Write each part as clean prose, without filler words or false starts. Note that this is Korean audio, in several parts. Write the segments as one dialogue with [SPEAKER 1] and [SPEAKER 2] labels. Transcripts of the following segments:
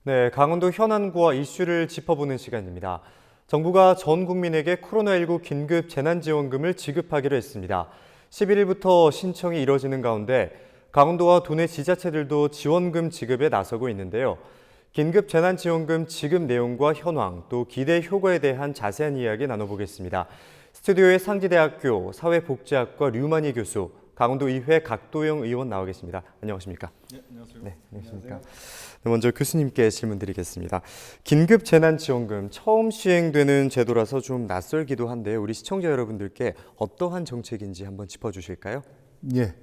[SPEAKER 1] 네, 강원도 현안구와 이슈를 짚어보는 시간입니다. 정부가 전 국민에게 코로나19 긴급 재난지원금을 지급하기로 했습니다. 11일부터 신청이 이뤄지는 가운데 강원도와 도내 지자체들도 지원금 지급에 나서고 있는데요. 긴급 재난지원금 지급 내용과 현황, 또 기대 효과에 대한 자세한 이야기 나눠보겠습니다. 스튜디오에 상지대학교 사회복지학과 류만희 교수, 강원도의회 각도영 의원 나와 계십니다. 안녕하십니까?
[SPEAKER 2] 네, 안녕하세요.
[SPEAKER 1] 네, 안녕하십니까? 네, 먼저 교수님께 질문 드리겠습니다. 긴급 재난지원금 처음 시행되는 제도라서 좀 낯설기도 한데요. 우리 시청자 여러분들께 어떠한 정책인지 한번 짚어주실까요?
[SPEAKER 2] 예,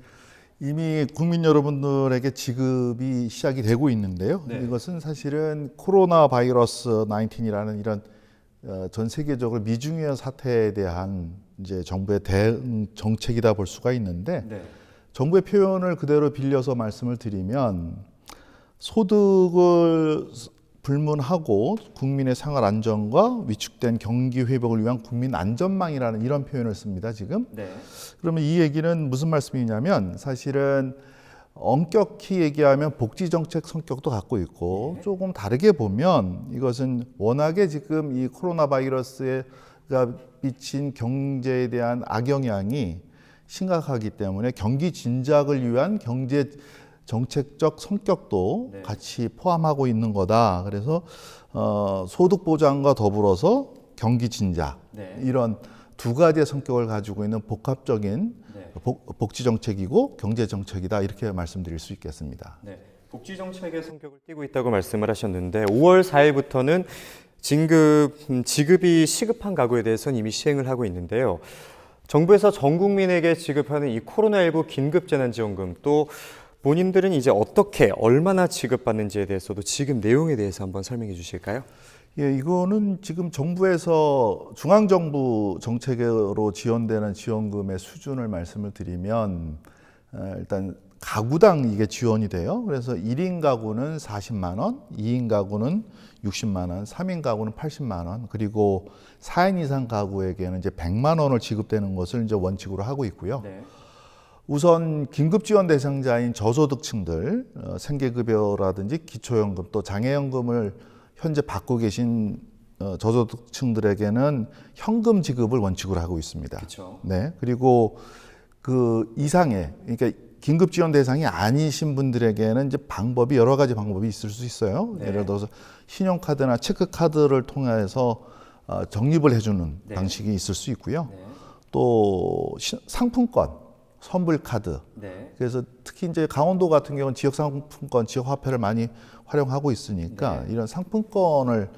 [SPEAKER 2] 이미 국민 여러분들에게 지급이 시작이 되고 있는데요.
[SPEAKER 1] 네.
[SPEAKER 2] 이것은 사실은 코로나 바이러스 19이라는 이런 전 세계적으로 미중유행 사태에 대한 이제 정부의 대응 정책이다 볼 수가 있는데,
[SPEAKER 1] 네.
[SPEAKER 2] 정부의 표현을 그대로 빌려서 말씀을 드리면 소득을 불문하고 국민의 생활 안정과 위축된 경기 회복을 위한 국민 안전망이라는 이런 표현을 씁니다, 지금.
[SPEAKER 1] 네.
[SPEAKER 2] 그러면 이 얘기는 무슨 말씀이냐면, 사실은 엄격히 얘기하면 복지정책 성격도 갖고 있고, 조금 다르게 보면 이것은 워낙에 지금 이 코로나 바이러스가 미친 경제에 대한 악영향이 심각하기 때문에 경기 진작을 위한 경제 정책적 성격도
[SPEAKER 1] 네.
[SPEAKER 2] 같이 포함하고 있는 거다. 그래서 소득 보장과 더불어서 경기 진작,
[SPEAKER 1] 네.
[SPEAKER 2] 이런 두 가지의 성격을 가지고 있는 복합적인
[SPEAKER 1] 네.
[SPEAKER 2] 복지 정책이고 경제 정책이다, 이렇게 말씀드릴 수 있겠습니다.
[SPEAKER 1] 네. 복지 정책의 성격을 띠고 있다고 말씀을 하셨는데 5월 4일부터는 지급이 시급한 가구에 대해서는 이미 시행을 하고 있는데요. 정부에서 전 국민에게 지급하는 이 코로나19 긴급재난지원금, 또 본인들은 이제 어떻게 얼마나 지급받는지에 대해서도 지급 내용에 대해서 한번 설명해 주실까요?
[SPEAKER 2] 예, 이거는 지금 정부에서 중앙정부 정책으로 지원되는 지원금의 수준을 말씀을 드리면, 일단 가구당 이게 지원이 돼요. 그래서 1인 가구는 40만 원, 2인 가구는 60만 원, 3인 가구는 80만 원, 그리고 4인 이상 가구에게는 이제 100만 원을 지급되는 것을 이제 원칙으로 하고 있고요.
[SPEAKER 1] 네.
[SPEAKER 2] 우선 긴급지원 대상자인 저소득층들, 생계급여라든지 기초연금, 또 장애연금을 현재 받고 계신 저소득층들에게는 현금 지급을 원칙으로 하고 있습니다.
[SPEAKER 1] 그렇죠.
[SPEAKER 2] 네, 그리고 그 이상의, 그러니까 긴급지원 대상이 아니신 분들에게는 이제 방법이, 여러 가지 방법이 있을 수 있어요.
[SPEAKER 1] 네.
[SPEAKER 2] 예를 들어서 신용카드나 체크카드를 통해서 적립을 해주는
[SPEAKER 1] 네.
[SPEAKER 2] 방식이 있을 수 있고요.
[SPEAKER 1] 네.
[SPEAKER 2] 또 상품권, 선불카드.
[SPEAKER 1] 네.
[SPEAKER 2] 그래서 특히 이제 강원도 같은 경우는 지역 상품권, 지역 화폐를 많이 활용하고 있으니까
[SPEAKER 1] 네.
[SPEAKER 2] 이런 상품권을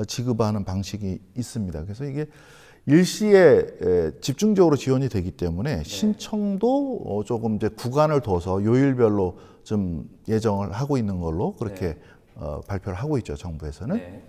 [SPEAKER 2] 지급하는 방식이 있습니다. 그래서 이게 일시에 집중적으로 지원이 되기 때문에 신청도 조금 이제 구간을 둬서 요일별로 좀 예정을 하고 있는 걸로 그렇게 발표를 하고 있죠, 정부에서는.
[SPEAKER 1] 네.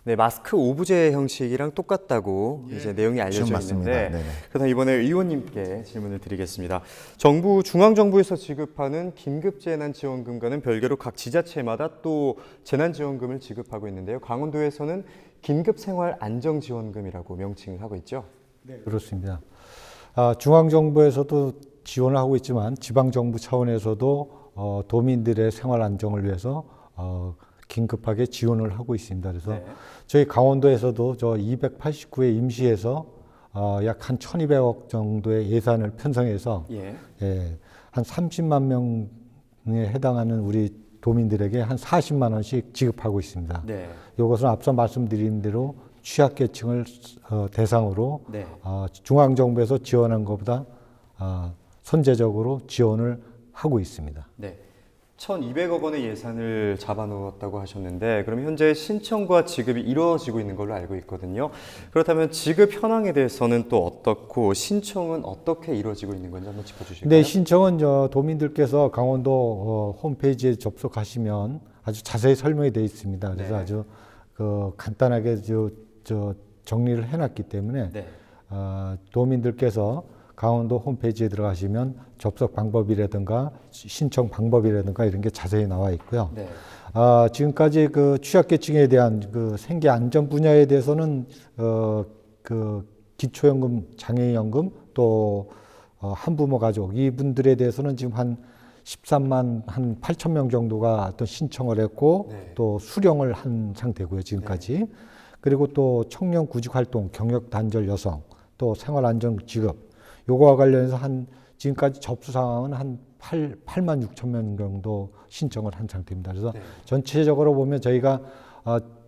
[SPEAKER 1] 네, 마스크 오브제 형식이랑 똑같다고 이제 내용이 알려져
[SPEAKER 2] 지금 맞습니다.
[SPEAKER 1] 있는데,
[SPEAKER 2] 네네.
[SPEAKER 1] 그래서 이번에 의원님께 질문을 드리겠습니다. 중앙정부에서 지급하는 긴급재난지원금과는 별개로 각 지자체마다 또 재난지원금을 지급하고 있는데요. 강원도에서는 긴급생활안정지원금이라고 명칭을 하고 있죠.
[SPEAKER 3] 네, 그렇습니다. 중앙정부에서도 지원을 하고 있지만 지방정부 차원에서도 도민들의 생활 안정을 위해서 긴급하게 지원을 하고 있습니다. 그래서
[SPEAKER 1] 네.
[SPEAKER 3] 저희 강원도에서도 저 289회 임시에서 약 한 1,200억 정도의 예산을 편성해서
[SPEAKER 1] 예.
[SPEAKER 3] 한 30만 명에 해당하는 우리 도민들에게 한 40만 원씩 지급하고 있습니다.
[SPEAKER 1] 네.
[SPEAKER 3] 이것은 앞서 말씀드린 대로 취약계층을 대상으로
[SPEAKER 1] 네.
[SPEAKER 3] 중앙정부에서 지원한 것보다 선제적으로 지원을 하고 있습니다.
[SPEAKER 1] 네. 1,200억 원의 예산을 잡아놓았다고 하셨는데, 그럼 현재 신청과 지급이 이루어지고 있는 걸로 알고 있거든요. 그렇다면 지급 현황에 대해서는 또 어떻고, 신청은 어떻게 이루어지고 있는 건지 한번 짚어주실까요?
[SPEAKER 3] 네, 신청은 도민들께서 강원도 홈페이지에 접속하시면 아주 자세히 설명이 되어 있습니다. 그래서
[SPEAKER 1] 네.
[SPEAKER 3] 아주 간단하게 정리를 해놨기 때문에
[SPEAKER 1] 네.
[SPEAKER 3] 도민들께서 강원도 홈페이지에 들어가시면 접속 방법이라든가 신청 방법이라든가 이런 게 자세히 나와 있고요.
[SPEAKER 1] 네.
[SPEAKER 3] 지금까지 그 취약계층에 대한 그 생계 안전 분야에 대해서는 그 기초연금, 장애연금, 또 한부모 가족 이분들에 대해서는 지금 한 13만 한 8천 명 정도가 또 신청을 했고
[SPEAKER 1] 네.
[SPEAKER 3] 또 수령을 한 상태고요, 지금까지. 그리고 또 청년 구직 활동, 경력 단절 여성, 또 생활 안정 지급 요거와 관련해서 한 지금까지 접수 상황은 한 8만 6천 명 정도 신청을 한 상태입니다. 그래서
[SPEAKER 1] 네.
[SPEAKER 3] 전체적으로 보면 저희가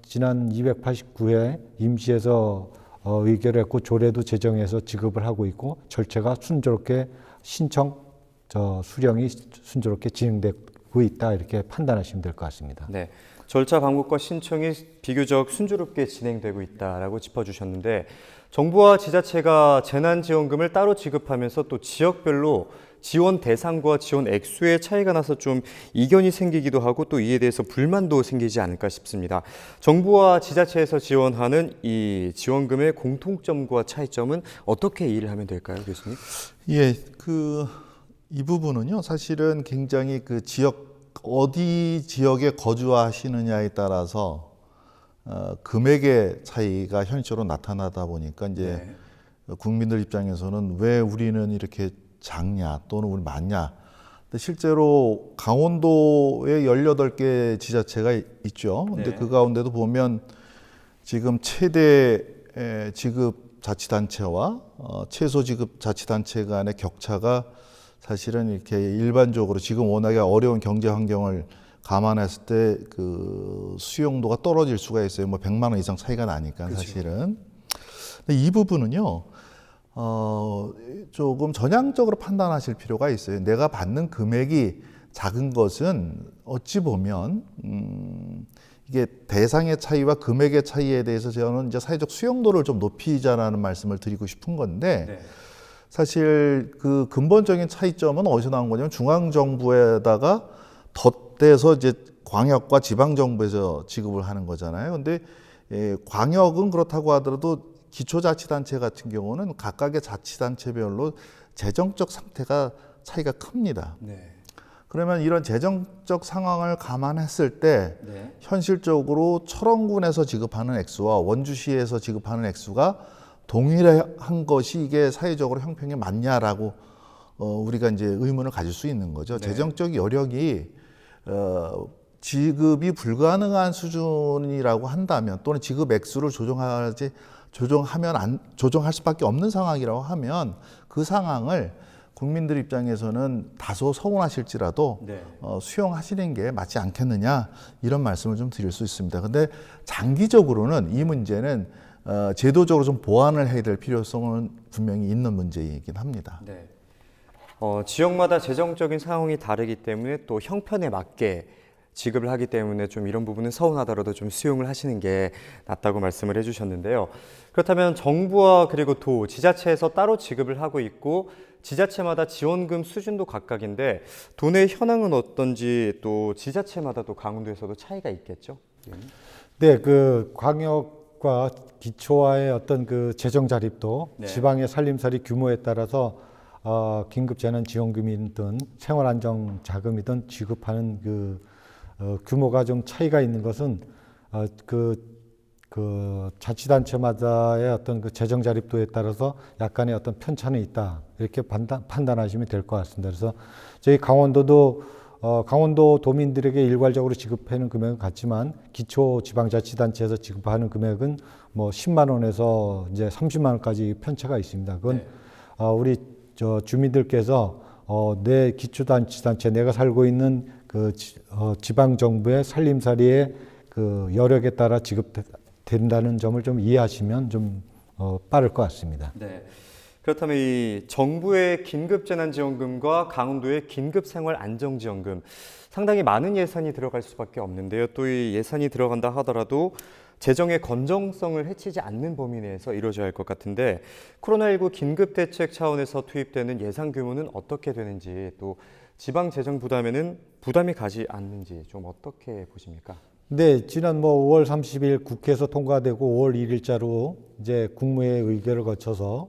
[SPEAKER 3] 지난 289회 임시에서 의결했고 조례도 제정해서 지급을 하고 있고 절차가 순조롭게 신청 수령이 순조롭게 진행되고 있다 이렇게 판단하시면 될 것 같습니다.
[SPEAKER 1] 네. 절차 방법과 신청이 비교적 순조롭게 진행되고 있다라고 짚어주셨는데 정부와 지자체가 재난지원금을 따로 지급하면서 또 지역별로 지원 대상과 지원 액수의 차이가 나서 좀 이견이 생기기도 하고 또 이에 대해서 불만도 생기지 않을까 싶습니다. 정부와 지자체에서 지원하는 이 지원금의 공통점과 차이점은 어떻게 이해를 하면 될까요, 교수님?
[SPEAKER 2] 예, 이 부분은요, 사실은 굉장히 어디 지역에 거주하시느냐에 따라서 금액의 차이가 현실적으로 나타나다 보니까 이제 국민들 입장에서는 왜 우리는 이렇게 작냐 또는 우리 많냐. 근데 실제로 강원도에 18개 지자체가 있죠. 근데 그 가운데도 보면 지금 최대 지급 자치단체와 최소 지급 자치단체 간의 격차가 사실은 이렇게 일반적으로 지금 워낙에 어려운 경제 환경을 감안했을 때 수용도가 떨어질 수가 있어요. 뭐 100만 원 이상 차이가 나니까 사실은. 근데 이 부분은요, 조금 전향적으로 판단하실 필요가 있어요. 내가 받는 금액이 작은 것은 어찌 보면 이게 대상의 차이와 금액의 차이에 대해서 저는 이제 사회적 수용도를 좀 높이자라는 말씀을 드리고 싶은 건데 사실 그 근본적인 차이점은 어디서 나온 거냐면 중앙정부에다가 덧대서 이제 광역과 지방정부에서 지급을 하는 거잖아요. 근데 광역은 그렇다고 하더라도 기초자치단체 같은 경우는 각각의 자치단체별로 재정적 상태가 차이가 큽니다. 그러면 이런 재정적 상황을 감안했을 때 현실적으로 철원군에서 지급하는 액수와 원주시에서 지급하는 액수가 동일한 것이 이게 사회적으로 형평이 맞냐라고 우리가 이제 의문을 가질 수 있는 거죠. 재정적 여력이 지급이 불가능한 수준이라고 한다면 또는 지급 액수를 조정할 수밖에 없는 상황이라고 하면 그 상황을 국민들 입장에서는 다소 서운하실지라도 수용하시는 게 맞지 않겠느냐 이런 말씀을 좀 드릴 수 있습니다. 근데 장기적으로는 이 문제는 제도적으로 좀 보완을 해야 될 필요성은 분명히 있는 문제이긴 합니다.
[SPEAKER 1] 지역마다 재정적인 상황이 다르기 때문에 또 형편에 맞게 지급을 하기 때문에 좀 이런 부분은 서운하더라도 좀 수용을 하시는 게 낫다고 말씀을 해주셨는데요. 그렇다면 정부와 그리고 도, 지자체에서 따로 지급을 하고 있고 지자체마다 지원금 수준도 각각인데 도내 현황은 어떤지 또 지자체마다 또 강원도에서도 차이가 있겠죠?
[SPEAKER 3] 네, 광역과 기초와의 어떤 재정 자립도 지방의 살림살이 규모에 따라서 긴급 재난 지원금이든 생활 안정 자금이든 지급하는 규모가 좀 차이가 있는 것은 자치단체마다의 어떤 재정 자립도에 따라서 약간의 어떤 편차는 있다 이렇게 판단하시면 될 것 같습니다. 그래서 저희 강원도도 강원도 도민들에게 일괄적으로 지급하는 금액은 같지만 기초 지방자치단체에서 지급하는 금액은 뭐 10만 원에서 이제 30만 원까지 편차가 있습니다. 그건 우리 주민들께서 내 기초자치단체 내가 살고 있는 지방 정부의 살림살이의 여력에 따라 지급된다는 점을 좀 이해하시면 좀 빠를 것 같습니다.
[SPEAKER 1] 그렇다면 이 정부의 긴급재난지원금과 강원도의 긴급생활안정지원금 상당히 많은 예산이 들어갈 수밖에 없는데요. 또 이 예산이 들어간다 하더라도 재정의 건정성을 해치지 않는 범위 내에서 이루어져야 할 것 같은데 코로나19 긴급대책 차원에서 투입되는 예산 규모는 어떻게 되는지 또 지방 재정 부담에는 부담이 가지 않는지 좀 어떻게 보십니까?
[SPEAKER 3] 네, 지난 5월 30일 국회에서 통과되고 5월 1일자로 이제 국무회의 의결을 거쳐서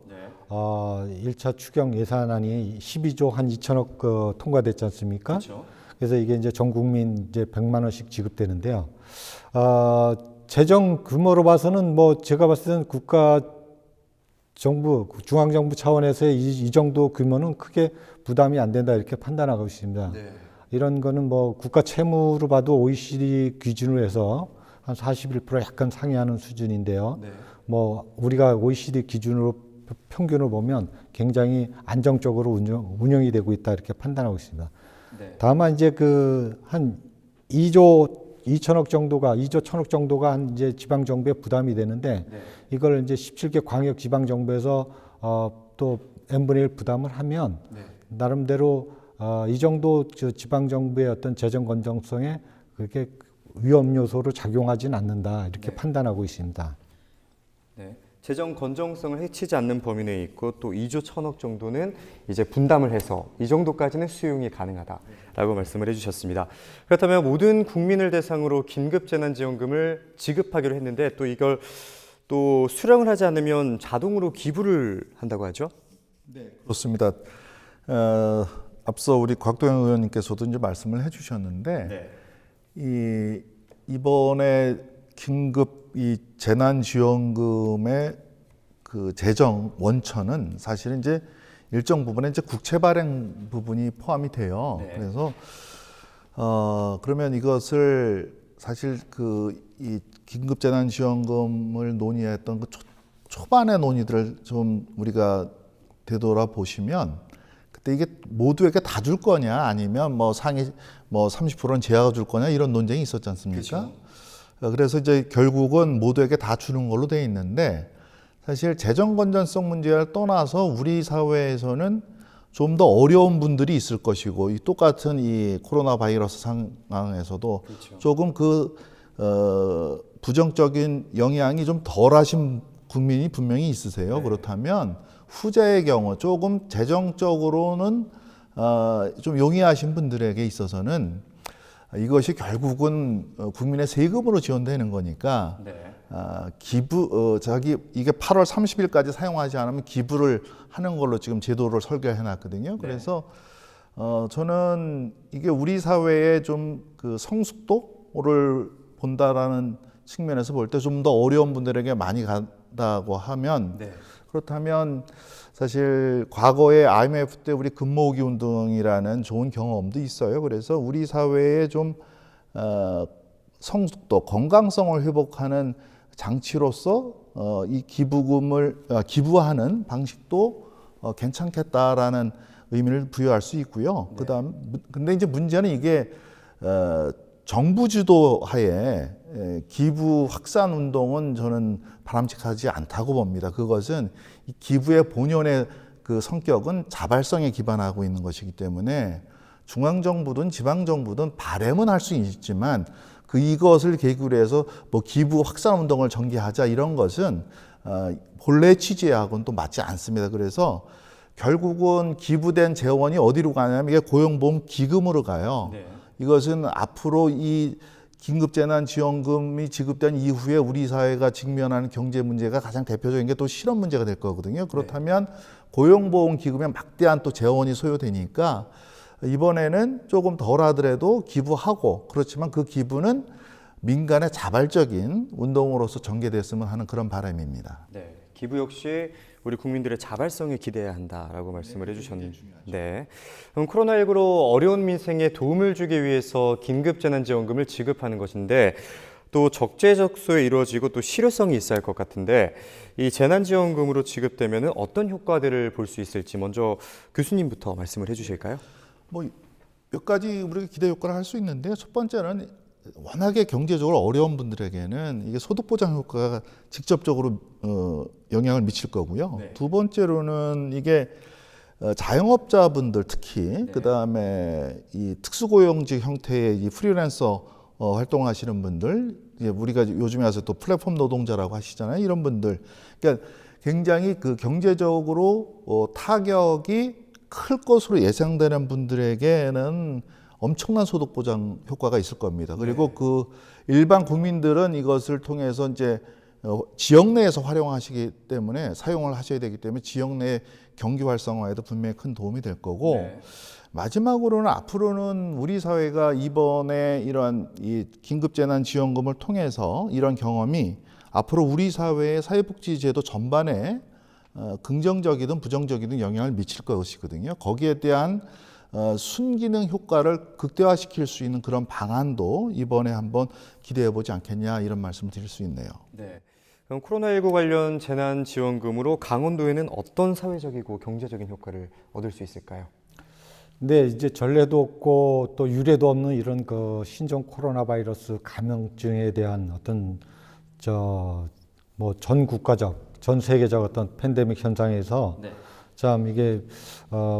[SPEAKER 3] 1차 추경 예산안이 12조 한 2천억 통과됐지 않습니까? 그래서 이게 이제 전 국민 이제 100만 원씩 지급되는데요. 재정 규모로 봐서는 제가 봤을 때는 중앙정부 차원에서의 이 정도 규모는 크게 부담이 안 된다 이렇게 판단하고 있습니다. 이런 거는 뭐 국가 채무로 봐도 OECD 기준으로 해서 한 41% 약간 상회하는 수준인데요.
[SPEAKER 1] 네.
[SPEAKER 3] 뭐 우리가 OECD 기준으로 평균을 보면 굉장히 안정적으로 운영이 되고 있다 이렇게 판단하고 있습니다.
[SPEAKER 1] 네.
[SPEAKER 3] 다만 이제 그 한 2조 2천억 정도가 2조 1천억 정도가 한 이제 지방 정부에 부담이 되는데
[SPEAKER 1] 네.
[SPEAKER 3] 이걸 이제 17개 광역 지방 정부에서 또 n분의 1 부담을 하면
[SPEAKER 1] 네.
[SPEAKER 3] 나름대로 이 정도 지방 정부의 어떤 재정 건전성에 그렇게 위험 요소로 작용하지는 않는다 이렇게
[SPEAKER 1] 네.
[SPEAKER 3] 판단하고 있습니다.
[SPEAKER 1] 네. 재정 건전성을 해치지 않는 범위 내에 있고 또 2조 1천억 정도는 이제 분담을 해서 이 정도까지는 수용이 가능하다라고 말씀을 해주셨습니다. 그렇다면 모든 국민을 대상으로 긴급재난지원금을 지급하기로 했는데 또 이걸 또 수령을 하지 않으면 자동으로 기부를 한다고 하죠?
[SPEAKER 2] 네, 그렇습니다. 앞서 우리 곽도영 의원님께서도 이제 말씀을 해주셨는데 이번에 긴급 이 재난지원금의 그 재정 원천은 사실은 이제 일정 부분에 이제 국채 발행 부분이 포함이 돼요.
[SPEAKER 1] 네.
[SPEAKER 2] 그래서 그러면 이것을 사실 그 이 긴급 재난지원금을 논의했던 그 초반의 논의들을 좀 우리가 되돌아 보시면 그때 이게 모두에게 다 줄 거냐 아니면 뭐 상위 뭐 30%는 제한해 줄 거냐 이런 논쟁이 있었지 않습니까?
[SPEAKER 1] 그렇죠.
[SPEAKER 2] 그래서 이제 결국은 모두에게 다 주는 걸로 돼 있는데 사실 재정 건전성 문제를 떠나서 우리 사회에서는 좀 더 어려운 분들이 있을 것이고 이 똑같은 이 코로나 바이러스 상황에서도
[SPEAKER 1] 그렇죠.
[SPEAKER 2] 조금 부정적인 영향이 좀 덜하신 국민이 분명히 있으세요.
[SPEAKER 1] 네.
[SPEAKER 2] 그렇다면 후자의 경우 조금 재정적으로는 좀 용이하신 분들에게 있어서는 이것이 결국은 국민의 세금으로 지원되는 거니까
[SPEAKER 1] 네.
[SPEAKER 2] 이게 8월 30일까지 사용하지 않으면 기부를 하는 걸로 지금 제도를 설계해 놨거든요. 그래서 저는 이게 우리 사회의 좀 그 성숙도를 본다라는 측면에서 볼 때 좀 더 어려운 분들에게 많이 간다고 하면
[SPEAKER 1] 네.
[SPEAKER 2] 그렇다면 사실 과거에 IMF 때 우리 금모으기 운동이라는 좋은 경험도 있어요. 그래서 우리 사회의 좀 성숙도, 건강성을 회복하는 장치로서 이 기부금을 기부하는 방식도 괜찮겠다라는 의미를 부여할 수 있고요.
[SPEAKER 1] 네.
[SPEAKER 2] 그다음 근데 이제 문제는 이게 정부 주도 하에 기부 확산 운동은 저는 바람직하지 않다고 봅니다. 그것은 이 기부의 본연의 그 성격은 자발성에 기반하고 있는 것이기 때문에 중앙정부든 지방정부든 바람은 할 수 있지만 이것을 계기로 해서 뭐 기부 확산 운동을 전개하자 이런 것은 본래 취지하고는 또 맞지 않습니다. 그래서 결국은 기부된 재원이 어디로 가냐면 이게 고용보험 기금으로 가요.
[SPEAKER 1] 네.
[SPEAKER 2] 이것은 앞으로 이 긴급재난지원금이 지급된 이후에 우리 사회가 직면하는 경제 문제가 가장 대표적인 게 또 실업 문제가 될 거거든요. 그렇다면 고용보험기금에 막대한 또 재원이 소요되니까 이번에는 조금 덜 하더라도 기부하고 그렇지만 그 기부는 민간의 자발적인 운동으로서 전개됐으면 하는 그런 바람입니다.
[SPEAKER 1] 네. 기부 역시 우리 국민들의 자발성에 기대해야 한다라고 말씀을 해주셨는데, 네. 그럼 코로나19로 어려운 민생에 도움을 주기 위해서 긴급재난지원금을 지급하는 것인데 또 적재적소에 이루어지고 또 실효성이 있어야 할 것 같은데 이 재난지원금으로 지급되면 어떤 효과들을 볼 수 있을지 먼저 교수님부터 말씀을 해주실까요?
[SPEAKER 2] 뭐 몇 가지 우리가 기대 효과를 할 수 있는데요. 첫 번째는 워낙에 경제적으로 어려운 분들에게는 이게 소득보장 효과가 직접적으로 영향을 미칠 거고요.
[SPEAKER 1] 네.
[SPEAKER 2] 두 번째로는 이게 자영업자분들 특히 그다음에 이 특수고용직 형태의 이 프리랜서 활동하시는 분들, 이제 우리가 요즘에 와서 또 플랫폼 노동자라고 하시잖아요. 이런 분들, 그러니까 굉장히 그 경제적으로 타격이 클 것으로 예상되는 분들에게는 엄청난 소득 보장 효과가 있을 겁니다. 그리고 그 일반 국민들은 이것을 통해서 이제 지역 내에서 활용하시기 때문에 사용을 하셔야 되기 때문에 지역 내 경기 활성화에도 분명히 큰 도움이 될 거고 마지막으로는 앞으로는 우리 사회가 이번에 이런 이 긴급재난지원금을 통해서 이런 경험이 앞으로 우리 사회의 사회복지제도 전반에 긍정적이든 부정적이든 영향을 미칠 것이거든요. 거기에 대한 순기능 효과를 극대화시킬 수 있는 그런 방안도 이번에 한번 기대해 보지 않겠냐 이런 말씀을 드릴 수 있네요.
[SPEAKER 1] 네. 그럼 코로나19 관련 재난지원금으로 강원도에는 어떤 사회적이고 경제적인 효과를 얻을 수 있을까요?
[SPEAKER 3] 근데 이제 전례도 없고 또 유례도 없는 이런 그 신종 코로나 바이러스 감염증에 대한 어떤 뭐 전 국가적, 전 세계적 어떤 팬데믹 현상에서 참 이게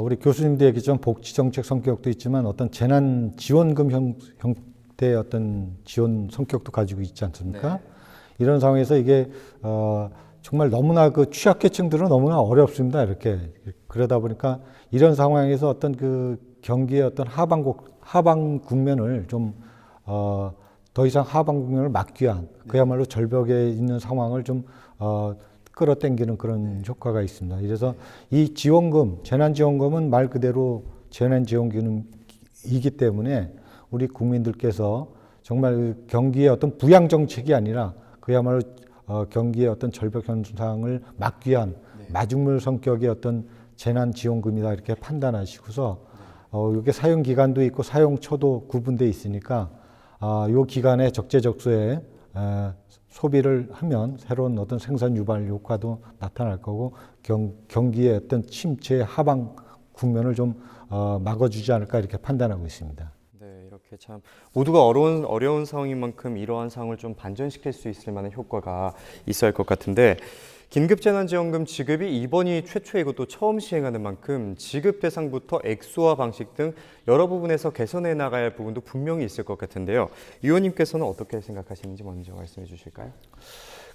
[SPEAKER 3] 우리 교수님도 얘기했지만 복지 정책 성격도 있지만 어떤 재난 지원금 형태의 어떤 지원 성격도 가지고 있지 않습니까? 이런 상황에서 이게 정말 너무나 그 취약계층들은 너무나 어렵습니다. 이렇게 그러다 보니까 이런 상황에서 어떤 그 경기의 어떤 하방 국면을 좀 더 이상 하방 국면을 막기 위한 그야말로 절벽에 있는 상황을 좀 끌어당기는 그런 효과가 있습니다. 그래서 이 지원금, 재난지원금은 말 그대로 재난지원금이기 때문에 우리 국민들께서 정말 경기의 어떤 부양 정책이 아니라 그야말로 경기의 어떤 절벽 현상을 막기 위한 마중물 성격의 어떤 재난지원금이다 이렇게 판단하시고서 이게 사용 기간도 있고 사용처도 구분되어 있으니까 요 기간에 적재적소에 소비를 하면 새로운 어떤 생산 유발 효과도 나타날 거고 경기의 어떤 침체의 하방 국면을 좀 막아주지 않을까 이렇게 판단하고 있습니다.
[SPEAKER 1] 네, 이렇게 참 모두가 어려운 상황인 만큼 이러한 상황을 좀 반전시킬 수 있을 만한 효과가 있어야 할 것 같은데 긴급재난지원금 지급이 이번이 최초이고 또 처음 시행하는 만큼 지급 대상부터 액수와 방식 등 여러 부분에서 개선해 나가야 할 부분도 분명히 있을 것 같은데요. 의원님께서는 어떻게 생각하시는지 먼저 말씀해 주실까요?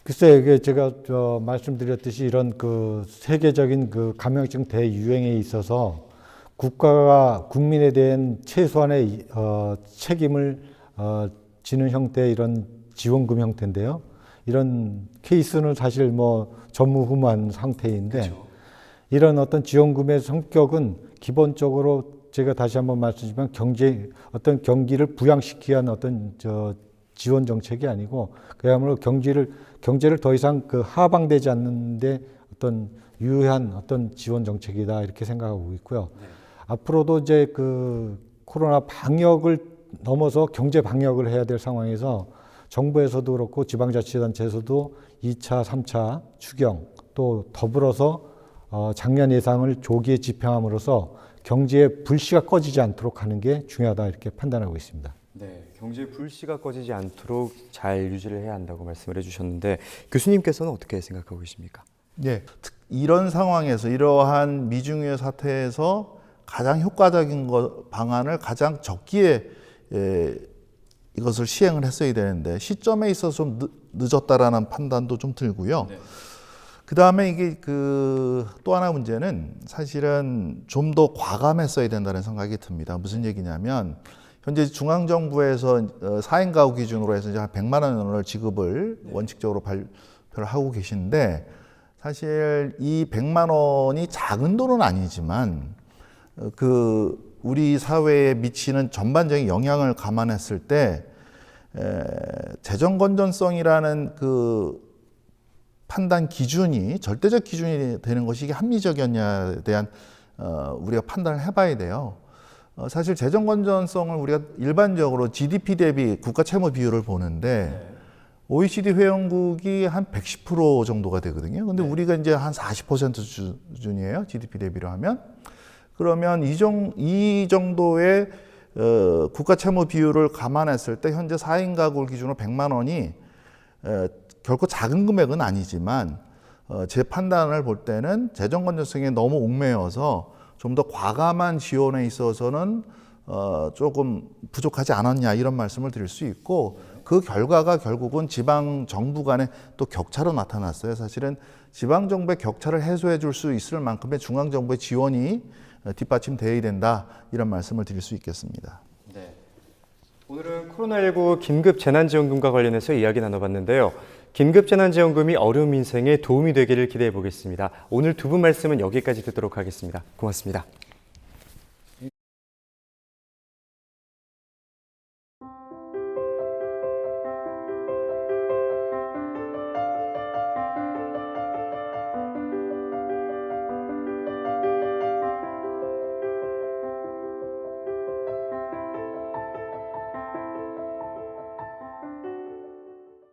[SPEAKER 3] 글쎄, 이게 제가 말씀드렸듯이 이런 그 세계적인 그 감염증 대유행에 있어서 국가가 국민에 대한 최소한의 책임을 지는 형태의 이런 지원금 형태인데요. 이런 케이스는 사실 뭐 전무후무한 상태인데 그렇죠. 이런 어떤 지원금의 성격은 기본적으로 제가 다시 한번 말씀드리면 어떤 경기를 부양시키기 위한 어떤 지원 정책이 아니고 그야말로 경제를 더 이상 그 하방되지 않는데 어떤 유효한 어떤 지원 정책이다 이렇게 생각하고 있고요. 앞으로도 이제 그 코로나 방역을 넘어서 경제 방역을 해야 될 상황에서 정부에서도 그렇고 지방자치단체에서도 2차, 3차 추경 또 더불어서 작년 예상을 조기에 집행함으로써 경제의 불씨가 꺼지지 않도록 하는 게 중요하다 이렇게 판단하고 있습니다.
[SPEAKER 1] 네, 경제 불씨가 꺼지지 않도록 잘 유지를 해야 한다고 말씀을 해주셨는데 교수님께서는 어떻게 생각하고 계십니까?
[SPEAKER 2] 네, 이런 상황에서 이러한 미중유의 사태에서 가장 효과적인 방안을 가장 적기에 이것을 시행을 했어야 되는데 시점에 있어서 좀 늦었다라는 판단도 좀 들고요. 그 다음에 이게 또 하나 문제는 사실은 좀 더 과감했어야 된다는 생각이 듭니다. 무슨 얘기냐면 현재 중앙정부에서 4인 가구 기준으로 해서 이제 한 100만 원을 지급을 원칙적으로 발표를 하고 계신데 사실 이 100만 원이 작은 돈은 아니지만 우리 사회에 미치는 전반적인 영향을 감안했을 때 재정 건전성이라는 그 판단 기준이 절대적 기준이 되는 것이 이게 합리적이었냐에 대한 우리가 판단을 해봐야 돼요. 사실 재정 건전성을 우리가 일반적으로 GDP 대비 국가 채무 비율을 보는데 OECD 회원국이 한 110% 정도가 되거든요. 근데 우리가 이제 한 40% 수준이에요. GDP 대비로 하면. 그러면 이 정도의 국가 채무 비율을 감안했을 때 현재 4인 가구를 기준으로 100만 원이 결코 작은 금액은 아니지만 제 판단을 볼 때는 재정 건전성에 너무 옥매여서 좀 더 과감한 지원에 있어서는 조금 부족하지 않았냐 이런 말씀을 드릴 수 있고 그 결과가 결국은 지방 정부 간에 또 격차로 나타났어요. 사실은 지방 정부의 격차를 해소해 줄 수 있을 만큼의 중앙 정부의 지원이 뒷받침되어야 된다 이런 말씀을 드릴 수 있겠습니다.
[SPEAKER 1] 네. 오늘은 코로나19 긴급재난지원금과 관련해서 이야기 나눠봤는데요. 긴급재난지원금이 어려운 민생에 도움이 되기를 기대해 보겠습니다. 오늘 두 분 말씀은 여기까지 듣도록 하겠습니다. 고맙습니다.